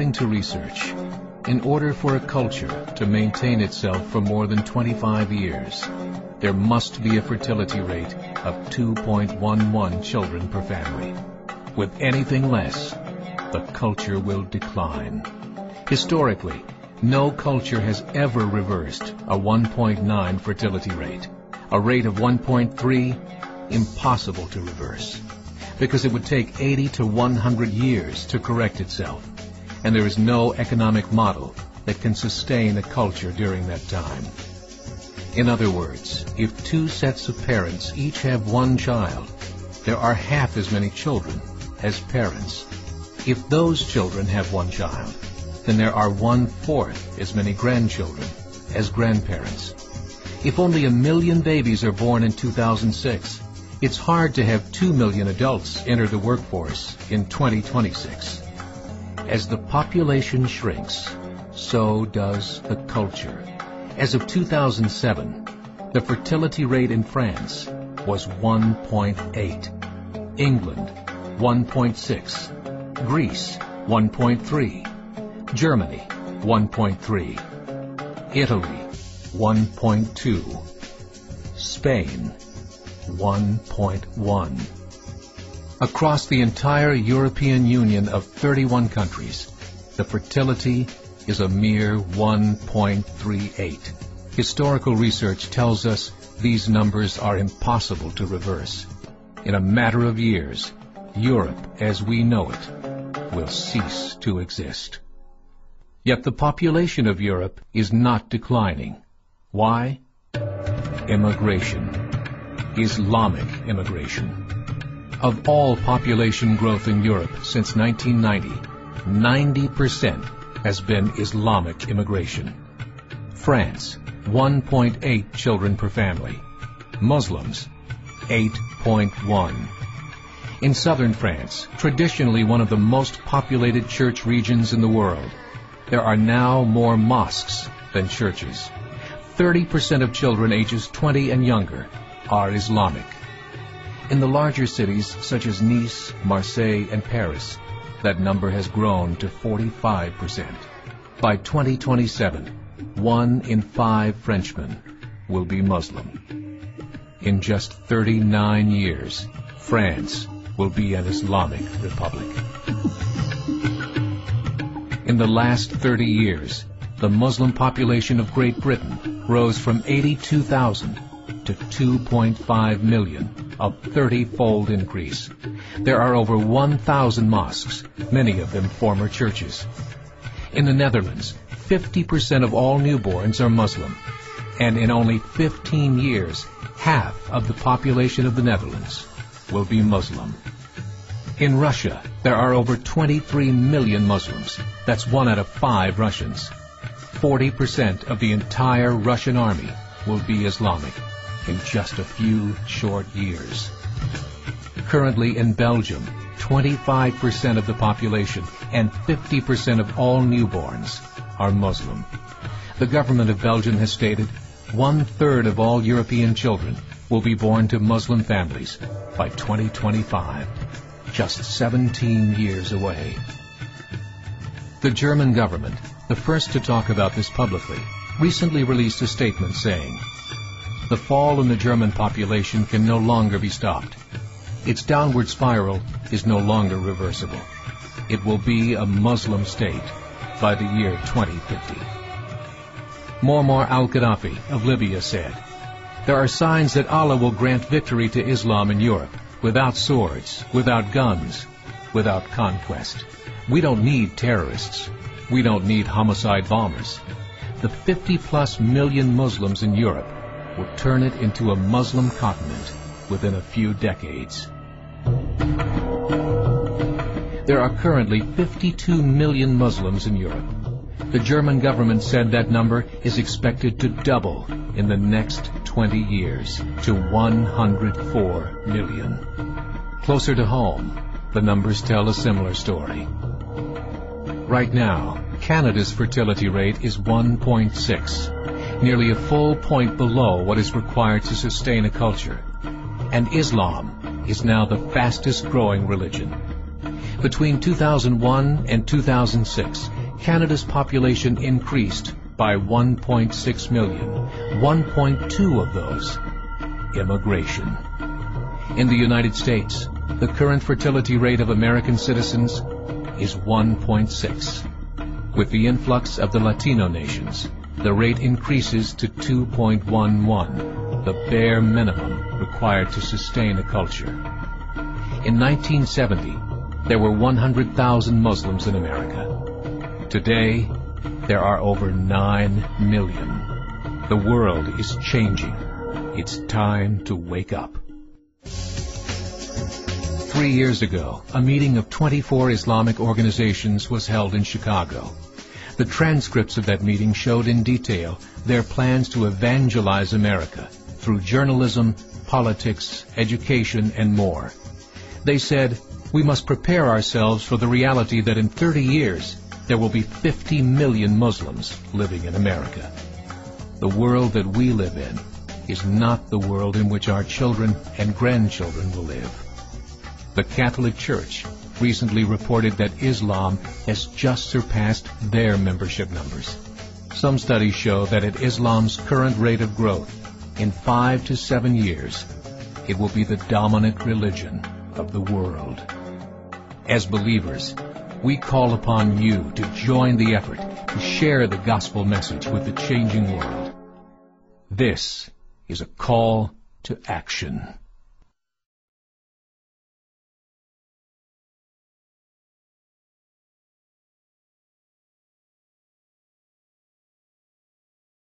According to research, in order for a culture to maintain itself for more than 25 years, there must be a fertility rate of 2.11 children per family. With anything less, the culture will decline. Historically, no culture has ever reversed a 1.9 fertility rate. A rate of 1.3, impossible to reverse, because it would take 80 to 100 years to correct itself, and there is no economic model that can sustain a culture during that time. In other words, if two sets of parents each have one child, there are half as many children as parents. If those children have one child, then there are 1/4 as many grandchildren as grandparents. If only 1 million babies are born in 2006, it's hard to have 2 million adults enter the workforce in 2026. As the population shrinks, so does the culture. As of 2007, the fertility rate in France was 1.8, England 1.6, Greece 1.3, Germany 1.3, Italy 1.2, Spain 1.1. Across the entire European Union of 31 countries, the fertility is a mere 1.38. Historical research tells us these numbers are impossible to reverse. In a matter of years, Europe as we know it will cease to exist. Yet the population of Europe is not declining. Why? Immigration. Islamic immigration. Of all population growth in Europe since 1990, 90% has been Islamic immigration. France, 1.8 children per family. Muslims, 8.1. In southern France, traditionally one of the most populated church regions in the world, there are now more mosques than churches. 30% of children ages 20 and younger are Islamic. In the larger cities such as Nice, Marseille, and Paris, that number has grown to 45%. By 2027, 1 in 5 Frenchmen will be Muslim. In just 39 years, France will be an Islamic republic. In the last 30 years, the Muslim population of Great Britain rose from 82,000 to 2.5 million, a 30-fold increase. There are over 1,000 mosques, many of them former churches. In the Netherlands, 50% of all newborns are Muslim, and in only 15 years, half of the population of the Netherlands will be Muslim. In Russia, there are over 23 million Muslims. That's 1 out of 5 Russians. 40% of the entire Russian army will be Islamic in just a few short years. Currently in Belgium, 25% of the population and 50% of all newborns are Muslim. The government of Belgium has stated 1/3 of all European children will be born to Muslim families by 2025, just 17 years away. The German government, the first to talk about this publicly, recently released a statement saying, "The fall in the German population can no longer be stopped. Its downward spiral is no longer reversible. It will be a Muslim state by the year 2050. Muammar al-Gaddafi of Libya said, "There are signs that Allah will grant victory to Islam in Europe, without swords, without guns, without conquest. We don't need terrorists. We don't need homicide bombers. The 50+ million Muslims in Europe will turn it into a Muslim continent within a few decades." There are currently 52 million Muslims in Europe. The German government said that number is expected to double in the next 20 years to 104 million. Closer to home, the numbers tell a similar story. Right now, Canada's fertility rate is 1.6, nearly a full point below what is required to sustain a culture. And Islam is now the fastest growing religion. Between 2001 and 2006, Canada's population increased by 1.6 million, 1.2 of those immigration. In the United States, the current fertility rate of American citizens is 1.6. With the influx of the Latino nations, the rate increases to 2.11, the bare minimum required to sustain a culture. In 1970, there were 100,000 Muslims in America. Today, there are over 9 million. The world is changing. It's time to wake up. 3 years ago, a meeting of 24 Islamic organizations was held in Chicago. The transcripts of that meeting showed in detail their plans to evangelize America through journalism, politics, education, and more. They said, we must prepare ourselves for the reality that in 30 years, there will be 50 million Muslims living in America. The world that we live in is not the world in which our children and grandchildren will live. The Catholic Church recently reported that Islam has just surpassed their membership numbers. Some studies show that at Islam's current rate of growth, in 5 to 7 years, it will be the dominant religion of the world. As believers, we call upon you to join the effort to share the gospel message with the changing world. This is a call to action.